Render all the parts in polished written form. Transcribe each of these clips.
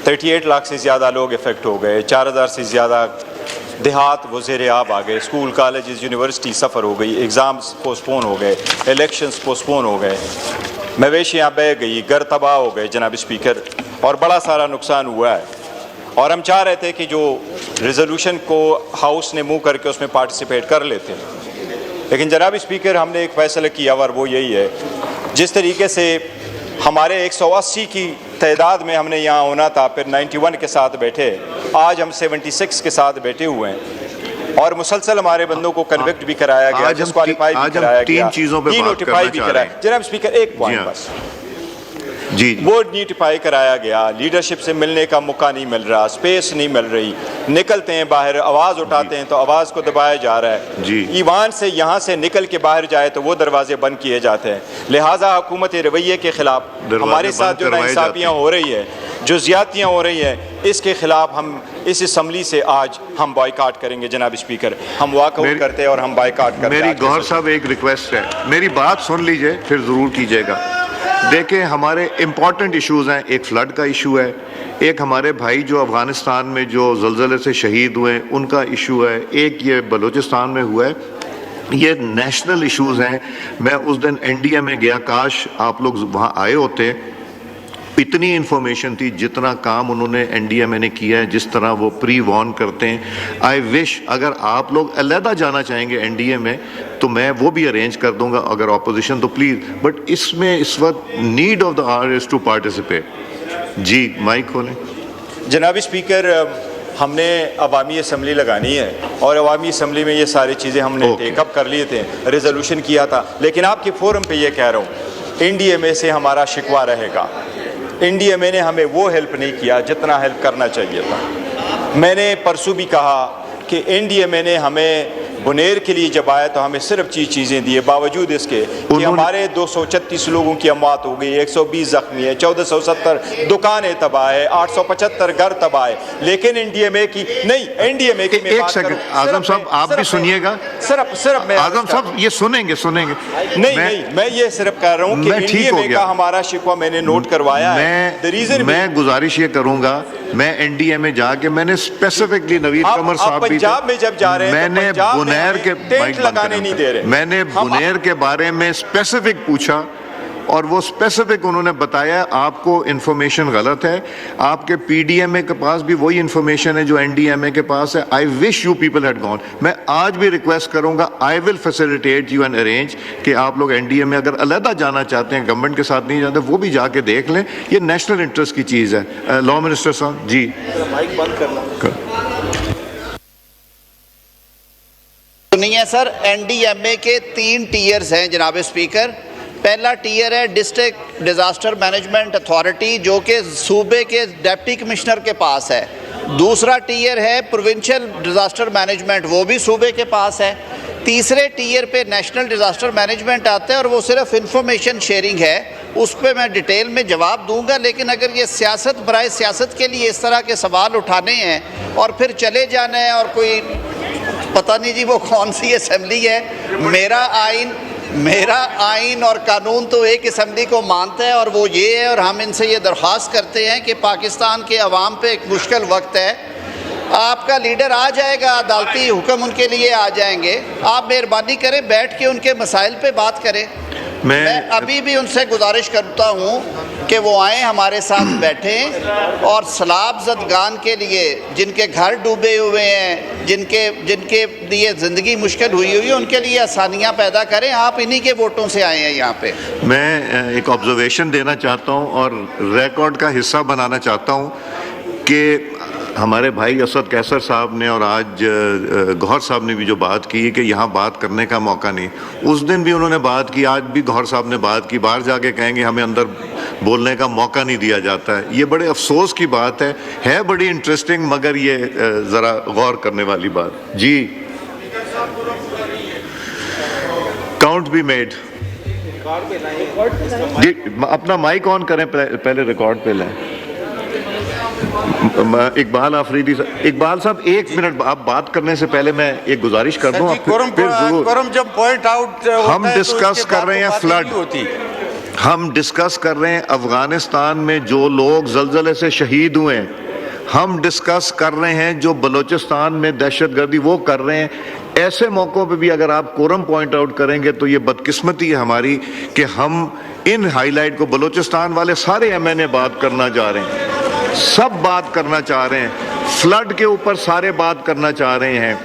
38 लाख से ज़्यादा लोग इफ़ेक्ट हो गए, 4000 से ज़्यादा देहात वो ज़ेर आब आ गए, स्कूल कॉलेज यूनिवर्सिटी सफ़र हो गई, एग्ज़ाम्स पोस्टपोन हो गए, इलेक्शंस पोस्टपोन हो गए, मवेशियाँ बह गई, घर तबाह हो गए जनाब स्पीकर, और बड़ा सारा नुकसान हुआ है। और हम चाह रहे थे कि जो रेजोल्यूशन को हाउस ने मूव करके उसमें पार्टिसिपेट कर लेते हैं, लेकिन जनाब स्पीकर हमने एक फ़ैसला किया और वो यही है, जिस तरीके से हमारे 180 की तादाद में हमने यहाँ होना था, फिर 91 के साथ बैठे, आज हम 76 के साथ बैठे हुए हैं, और मुसलसल हमारे बंदों को कन्विक्ट भी कराया गया, डिस्क्वालीफाई भी कराया गया, नोटिफाई भी कराया। जनाब स्पीकर एक पॉइंट बस, जी वो नोटिफाई कराया गया, लीडरशिप से मिलने का मौका नहीं मिल रहा, स्पेस नहीं मिल रही, निकलते हैं बाहर आवाज़ उठाते हैं तो आवाज़ को दबाया जा रहा है जी। ईवान से यहाँ से निकल के बाहर जाए तो वो दरवाजे बंद किए जाते हैं। लिहाजा हुकूमत रवैये के ख़िलाफ़ हमारे साथ जो नाइंसाफ़ियाँ हो रही है, जो ज़्यादतियाँ हो रही हैं, इसके ख़िलाफ़ हम इस असम्बली से आज हम बॉयकाट करेंगे जनाब स्पीकर, हम वॉकआउट करते हैं और हम बॉयकाट करते हैं। मेरी गौहर साहब एक रिक्वेस्ट है, मेरी बात सुन लीजिए फिर ज़रूर कीजिएगा। देखें, हमारे इम्पॉर्टेंट इश्यूज़ हैं, एक फ्लड का इशू है, एक हमारे भाई जो अफ़गानिस्तान में जो ज़लज़ले से शहीद हुए उनका इशू है, एक ये बलूचिस्तान में हुआ है, ये नेशनल इश्यूज़ हैं। मैं उस दिन NDA में गया, काश आप लोग वहाँ आए होते, इतनी इन्फॉर्मेशन थी, जितना काम उन्होंने NDA ने किया है, जिस तरह वो प्री वॉर्न करते हैं। आई विश अगर आप लोग अलहदा जाना चाहेंगे NDA में तो मैं वो भी अरेंज कर दूंगा, अगर ऑपोजिशन तो प्लीज़, बट इसमें इस वक्त need of the hour is to participate. जी माइक खोलें। जनाब स्पीकर, हमने अवामी असम्बली लगानी है और अवामी असम्बली में ये सारी चीज़ें हमने टेकअप कर लिए थे, रेजोल्यूशन किया था, लेकिन आपके फोरम पे ये कह रहा हूँ, NDA से हमारा शिकवा रहेगा। NDA ने हमें वो हेल्प नहीं किया जितना हेल्प करना चाहिए था। मैंने परसों भी कहा कि NDA ने हमें बुनेर के लिए जब आया तो हमें सिर्फ चीज़ें दी, बावजूद इसके कि हमारे 236 लोगों की अमवात हो गई, 120 जख्मी है, 1470 दुकानें तबाह है, 875 घर तबाह है, लेकिन NDA की नहीं, NDA की एक सेकंड आजम साहब आप भी सुनिएगा, सिर्फ मैं आजम साहब ये सुनेंगे नहीं, मैं ये सिर्फ कह रहा हूँ कि NDA का हमारा शिकवा मैंने नोट करवाया है। मैं गुजारिश ये करूंगा, मैं NDA में जाके मैंने स्पेसिफिकली नवीद कमर साहब भी, पंजाब में जब जा रहे हैं मैंने बुनेर के टेंट लगाने नहीं दे रहे, मैंने बुनेर के बारे में स्पेसिफिक पूछा और वो स्पेसिफिक उन्होंने बताया आपको इन्फॉर्मेशन गलत है, आपके PDMA के पास भी वही इन्फॉर्मेशन है जो NDMA के पास है। I wish you people had gone. मैं आज भी रिक्वेस्ट करूंगा, I will facilitate you and arrange कि आप लोग NDA अगर अलहदा जाना चाहते हैं, गवर्नमेंट के साथ नहीं जाते, वो भी जाके देख लें, ये नेशनल इंटरेस्ट की चीज़ है। लॉ मिनिस्टर साहब जी माइक बंद करना। सुनिए सर, NDMA के 3 टीयर्स हैं जनाब स्पीकर। पहला टीयर है डिस्ट्रिक्ट डिज़ास्टर मैनेजमेंट अथॉरिटी, जो कि सूबे के डिप्टी कमिश्नर के पास है। दूसरा टीयर है प्रोविंशियल डिज़ास्टर मैनेजमेंट, वो भी सूबे के पास है। तीसरे टीयर पे नेशनल डिज़ास्टर मैनेजमेंट आता है और वो सिर्फ इंफॉर्मेशन शेयरिंग है, उस पर मैं डिटेल में जवाब दूंगा। लेकिन अगर ये सियासत बराए सियासत के लिए इस तरह के सवाल उठाने हैं और फिर चले जाना है, और कोई पता नहीं जी वो कौन सी असम्बली है, मेरा आइन और कानून तो एक असम्बली को मानता है और वो ये है, और हम इनसे ये दरख्वास्त करते हैं कि पाकिस्तान के अवाम पे एक मुश्किल वक्त है, आपका लीडर आ जाएगा, अदालती हुक्म उनके लिए आ जाएंगे, आप मेहरबानी करें बैठ के उनके मसाइल पे बात करें। मैं अभी भी उनसे गुजारिश करता हूँ कि वो आएँ, हमारे साथ बैठें और सैलाब ज़दगान के लिए, जिनके घर डूबे हुए हैं, जिनके लिए ज़िंदगी मुश्किल हुई है, उनके लिए आसानियाँ पैदा करें। आप इन्हीं के वोटों से आए हैं यहाँ पे। मैं एक ऑब्जर्वेशन देना चाहता हूँ और रिकॉर्ड का हिस्सा बनाना चाहता हूँ कि हमारे भाई असद कैसर साहब ने और आज गौहर साहब ने भी जो बात की कि यहाँ बात करने का मौका नहीं, उस दिन भी उन्होंने बात की, आज भी गौहर साहब ने बात की, बाहर जाके कहेंगे हमें अंदर बोलने का मौका नहीं दिया जाता है। ये बड़े अफसोस की बात है बड़ी इंटरेस्टिंग, मगर ये ज़रा गौर करने वाली बात। जी काउंट बी मेड। जी अपना माइक ऑन करें, पहले रिकॉर्ड पे लें। इकबाल आफरीदी साहब, इकबाल साहब 1 मिनट, आप बात करने से पहले मैं एक गुजारिश कर दूं, जब पॉइंट आउट हम डिस्कस कर रहे हैं फ्लड, ہم ڈسکس کر رہے ہیں افغانستان میں جو لوگ زلزلے سے شہید ہوئے ہیں، ہم ڈسکس کر رہے ہیں جو بلوچستان میں دہشت گردی وہ کر رہے ہیں. ایسے موقعوں پہ بھی اگر آپ کورم پوائنٹ آؤٹ کریں گے تو یہ بدقسمتی ہے ہماری کہ ہم ان ہائی لائٹ کو، بلوچستان والے سارے ایم این اے بات کرنا چاہ رہے ہیں، سب بات کرنا چاہ رہے ہیں، فلڈ کے اوپر سارے بات کرنا چاہ رہے ہیں،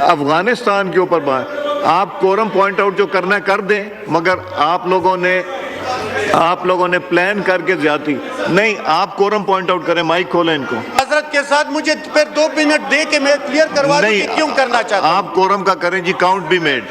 افغانستان کے اوپر بات. آپ کورم پوائنٹ آؤٹ جو کرنا ہے کر دیں، مگر آپ لوگوں نے پلان کر کے زیادتی نہیں. آپ کورم پوائنٹ آؤٹ کریں. مائک کھولیں ان کو. حضرت کے ساتھ مجھے پھر 2 منٹ دے کے میں کلیئر کروا دوں کہ کیوں کرنا چاہتا ہوں. آپ کورم کا کریں جی. کاؤنٹ بھی میڈ.